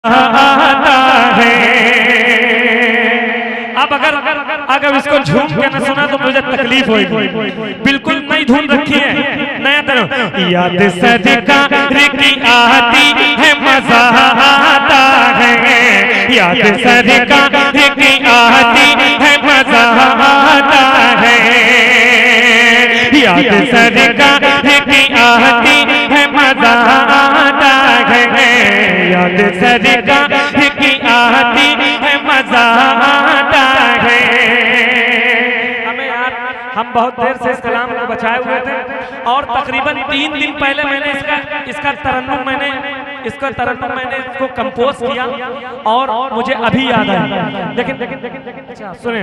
आता है। अब अगर इसको झूम के न सुना तो मुझे तकलीफ होगी। बिल्कुल नई धुन रखी है, नया तरह। याद सरकार की आती है मजा आता है, याद सरकार की आती है मजा आता है, याद सरकार की आती है मजा आता है, याद सरकार की आती है मजा आता है। हमें यार, हम बहुत देर से इस कलाम को बचाए हुए थे और तकरीबन 3 दिन पहले मैंने इसका तरन्नुम मैंने इसको कंपोज किया और मुझे अभी याद आया। लेकिन अच्छा सुने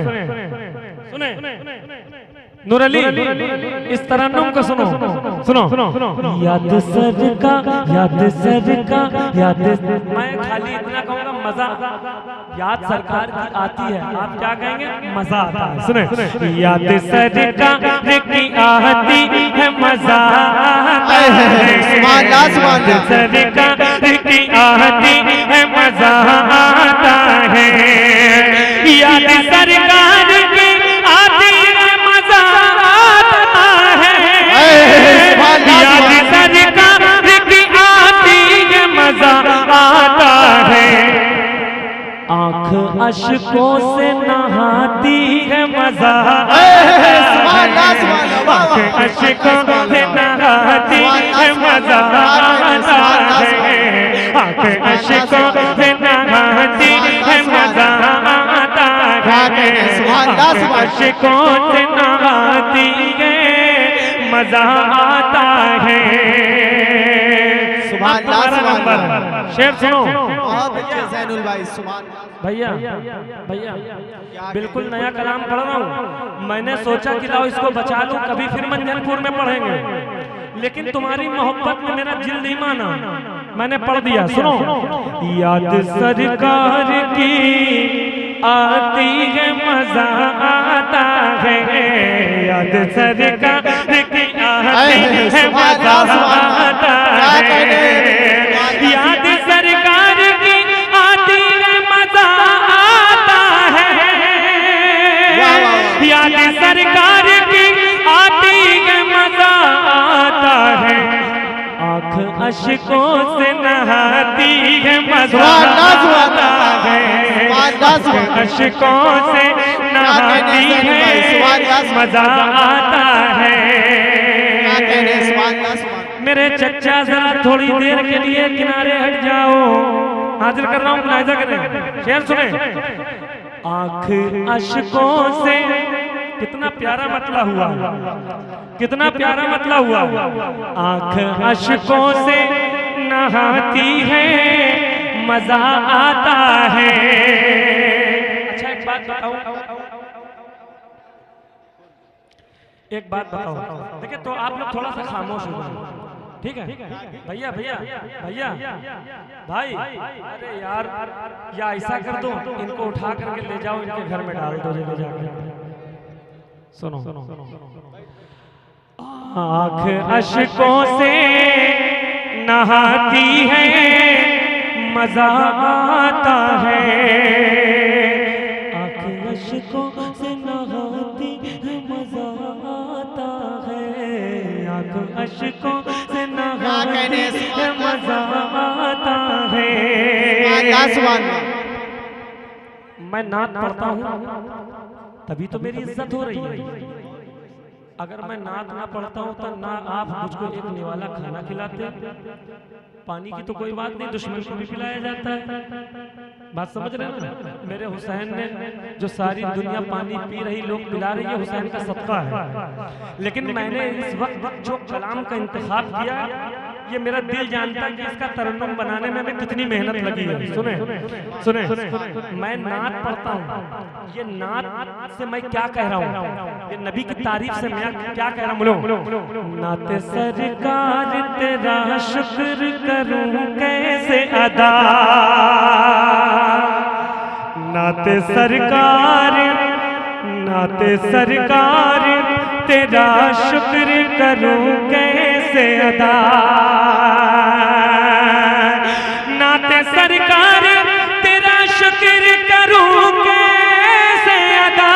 नूर अली, इस तरन्नुम को सुनो। याद सरकार, याद सरकार, याद। मैं खाली इतना कहूँगा मजा, याद सरकार की आती है, आप क्या कहेंगे? मजा आता है। सुने, याद सरकार की आती है मजा आता है, याद सरकार की आती है मजा आता है, याद सरकार की आती है मजा आता है, याद सरकार की आती है मजा आता है, आँख अश्कों से नहाती है मजा, आँख अश्कों से नहाती है मजा आता है, आँख अश्कों से नहाती है मजा आता है, आँख अश्कों से नहाती है मजा आता है। शेर सुनो भैया, बिल्कुल नया कलाम पढ़ रहा हूँ। मैंने सोचा कि लाओ इसको बचा लूं, कभी फिर मंजनपुर में पढ़ेंगे, लेकिन तुम्हारी मोहब्बत में मेरा दिल नहीं माना, मैंने पढ़ दिया। सुनो, याद सरकार की आती है मजा आता है, याद सरकार की आती है मजा आता है, याद सरकार की आती है मजा आता है, याद सरकार की आती है मजा आता है, आँख अश्कों से नहाती है मजा आता है, अश्कों से नहाती है मजा आता है। मेरे चच्चा जरा थोड़ी देर के लिए किनारे हट जाओ, हाजिर कर रहा हूँ, मुलाहिजा करें। शेर सुने, आँख अश्कों से, कितना प्यारा मतला हुआ, कितना प्यारा मतला हुआ, आँख अश्कों से नहाती है मजा आता है। अच्छा एक बात बताओ, देखिए तो आप लोग थोड़ा सा खामोश हो जाए, ठीक है भैया भाई, अरे यार, या ऐसा कर दो, इनको उठा करके ले जाओ, इनके घर में डाल दो, ले जाकर। सुनो, आँख अश्कों से नहाती है मजा आता है, आँख अश्कों से नहाती है मजा आता है, आँख अश्कों से नहाती है मजा आता है। मैं नात पढ़ता हूँ तभी तो मेरी इज्जत हो रही है, अगर मैं नात ना पढ़ता हूँ तो ना आप मुझको एक निवाला खाना खिलाते, पानी की तो कोई बात नहीं, दुश्मन को भी पिलाया जाता है। बात समझ रहे हैं ना? मेरे हुसैन ने, जो सारी दुनिया पानी पी रही, लोग पिला रही है, हुसैन का सदका है। लेकिन मैंने इस वक्त जो कलाम का इंतखाब किया, ये मेरा दिल जानता है कि इसका तरन्नुम बनाने में हमें कितनी मेहनत लगी है। सुने, मैं नात पढ़ता हूँ, ये नात से मैं क्या कह रहा हूँ, ये नबी की तारीफ से मैं क्या कह रहा हूँ। नात सरकार तेरा शुक्र करूँ कैसे अदा, नात सरकार, नात सरकार तेरा शुक्र करूं कैसे अदा, नात सरकार करूं कैसे अदा,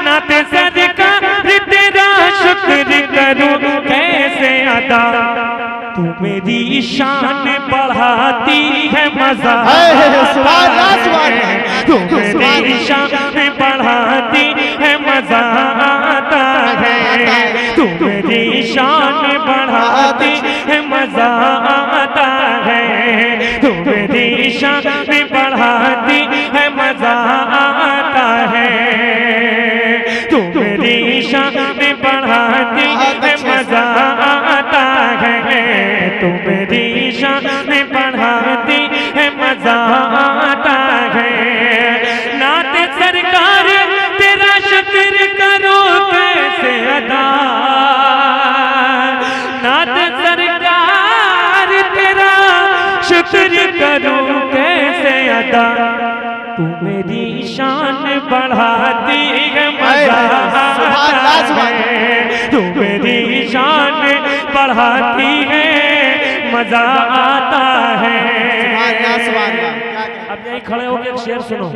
नात सरकार तेरा शुक्र करूं कैसे अदा। तू मेरी शान बढ़ाती है मजा आता है, तू मेरी शान बढ़ाती है मजा आता है, तू मेरी शान बढ़ाती है मजा आता है, तू मेरी शान बढ़ाती है मजा आता है, तू मेरी शान बढ़ाती है मजा आता है, तू मेरी शान बढ़ाती है मजा आता है। नात सरकार तेरा शुक्र करो कैसे अदा, नात सरकार तेरा शुक्र करो कैसे अदा। तू मेरी शान बढ़ाती है मजा आता है, तू मेरी शान बढ़ाती है मजा आता है। अब यहीं खड़े होकर एक शेर सुनो।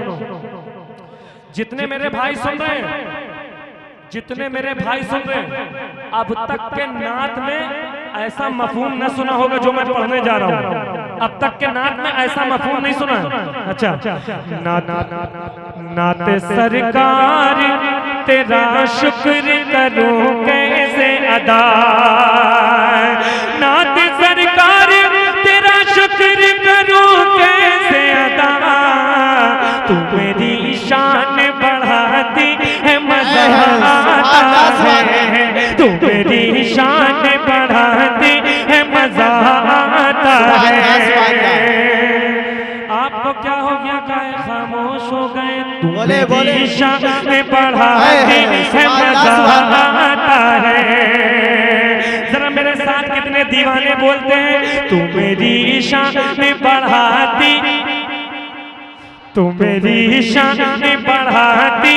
जितने मेरे भाई सुन रहे हैं, जितने मेरे भाई सुन रहे हैं, अब तक के नात में ऐसा मफहूम न सुना होगा जो मैं पढ़ने जा रहा हूँ। अब तक के नात में ऐसा मफहूम नहीं सुना। अच्छा, नात सरकार तेरा शुक्र करूं कैसे अदा, नात सरकार तेरा शुक्र करूं कैसे अदा। तू मेरी शान बढ़ाती है मजा आता है, तू मेरी शान बढ़ाती है मजा आता है। आपको क्या हो गया, काहे खामोश हो गए? तू मेरी शान बढ़ाती है मजा आता है। जरा मेरे साथ कितने दीवाने बोलते हैं, तू मेरी शान बढ़ाती, तू मेरी शान बढ़ाती,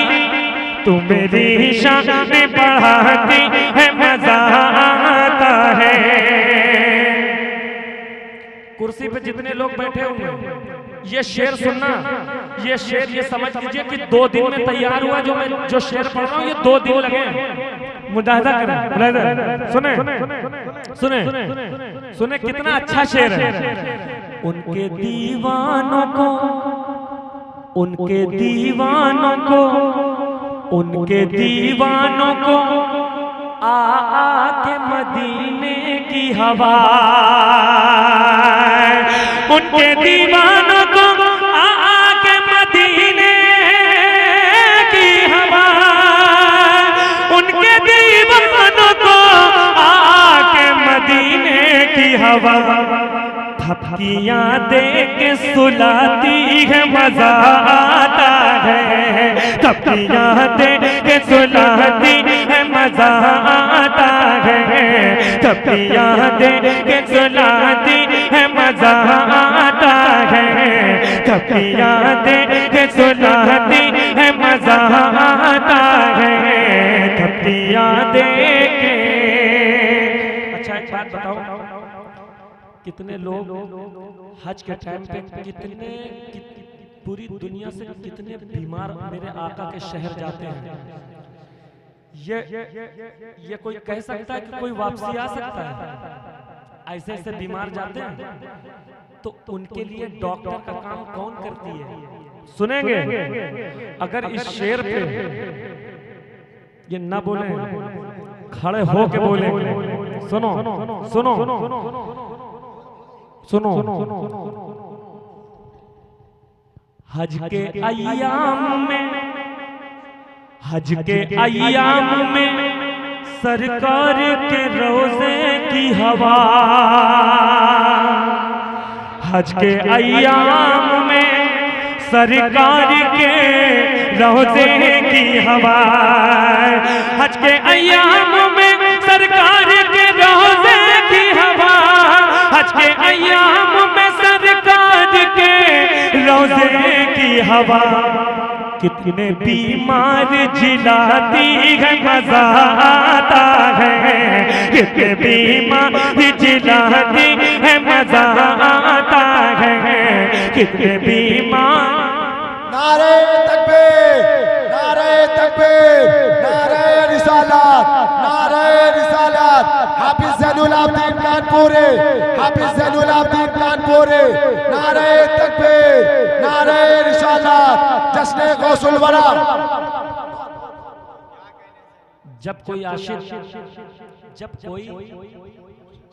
तू मेरी शान बढ़ाती है मजा आता है। कुर्सी पे जितने लोग बैठे होंगे, ये शेर सुनना, ये शेर ये समझ लीजिए कि 2 दिन में तैयार हुआ। जो मैं जो शेर पढ़ रहा हूँ ये 2 दिन लगे। मुलाहिजा करें, सुने सुने सुने कितना अच्छा शेर है। उनके दीवानों को, उनके दीवानों को, उनके दीवानों को आ के मदीने की हवा, उनके दीवानों को आ के मदीने की हवा, उनके दीवानों को आ के मदीने की हवा। थपकियां दे के सुलाती है मजा आता है, थपकियां दे के सुलाती है मजा आता है, थपकियां दे के सुलाती है मजा आता है, थपकियां दे के सुलाती है मजा आता है, थपकियां दे के। अच्छा एक बात बताओ, कितने लोग हज के टाइम पे कितने पूरी दुनिया से कितने बीमार मेरे आका के शहर जाते हैं। ये कोई कह सकता है कि कोई वापसी आ सकता है? ऐसे ऐसे बीमार जाते हैं, तो उनके लिए डॉक्टर का काम कौन करती है? सुनेंगे अगर इस शेर पे ये ना बोले, खड़े हो के बोलेंगे। सुनो सुनो सुनो, हज के अय्याम में, हज के अय्याम में सरकार के रोजे की हवा, हज के अय्याम में सरकार के रोजे की हवा, हज के अय्याम में सरकार के रोजे की हवा, हज के अय्याम में सरकार के रोजे की हवा। कितने बीमार जिलाती है मजा आता है, कितने बीमार जिलाती है मजा आता है, कितने बीमार। नारे तकबीर, नारे तकबीर, नारे रिसालत, नारे रिसालत। हाफिज ज़ैनुल आबिदीन कानपुरी, हाफिज ज़ैनुल आबिदीन कानपुरी। नारे तकबीर, नारे रिसालत, जश्न गौसुल वरा। जब कोई आशिक, जब कोई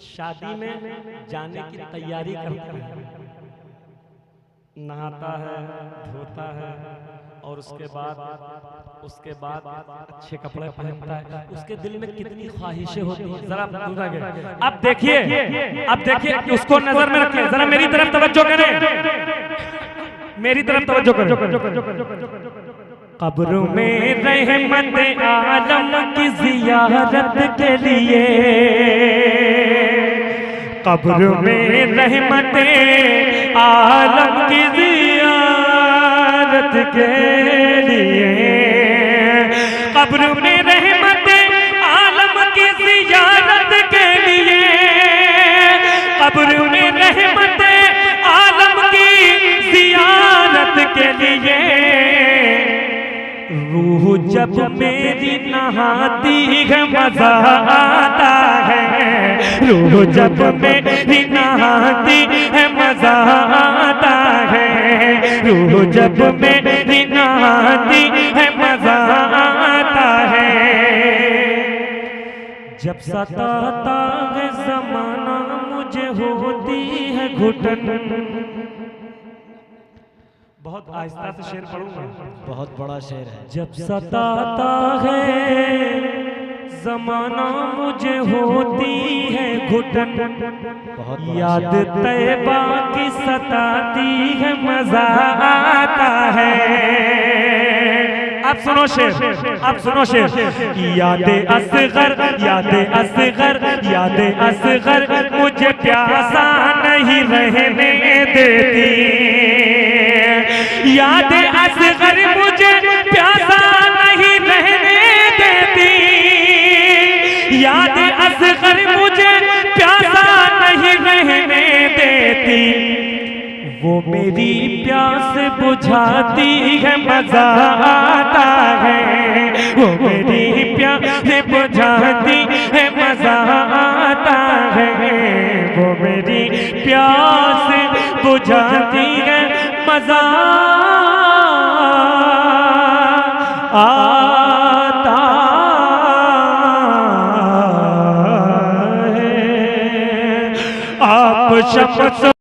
शादी में जाने की तैयारी करता है, नहाता है, धोता है और उसके बाद अच्छे कपड़े पहनता है, उसके दिल में कितनी ख्वाहिशें होती हैं। जरा अब देखिए उसको नजर में रखें, जरा मेरी तरफ तवज्जो करें, मेरी तरफ तवज्जो करें। कब्र में रहमत आलम की जियारत के लिए, कब्र में रहमत आलम की जियारत के लिए, कब्र में रहमत आलम की जियारत के लिए, कब्र में रहमत आलम की जियारत के लिए। रूह जब मेरी नहाती है मजा आता है, रूह जब मेरी नहाती है मजा आता है, रूह जब मेरी नहाती है मजा आता है। जब सताता है ज़माना मुझे होती है घुटन। बहुत आहिस्ता से शेर पढ़ूंगा, बहुत बड़ा शेर है। जब सताता है ज़माना मुझे होती है घुटन, याद तैबा की सताती है मजा आता है। अब सुनो शेर, अब सुनो शेर। यादे असगर, यादे असगर, यादे असगर मुझे प्यासा नहीं रहने देती, यादे असगर मुझे प्यासा नहीं रहने देती, यादे असगर मुझे प्यासा नहीं रहने देती। वो मेरी प्यास बुझाती है मजा आता है, वो मेरी प्यास बुझाती है मजा आता है, वो मेरी प्यास बुझाती है मजा आता है। आप शम्स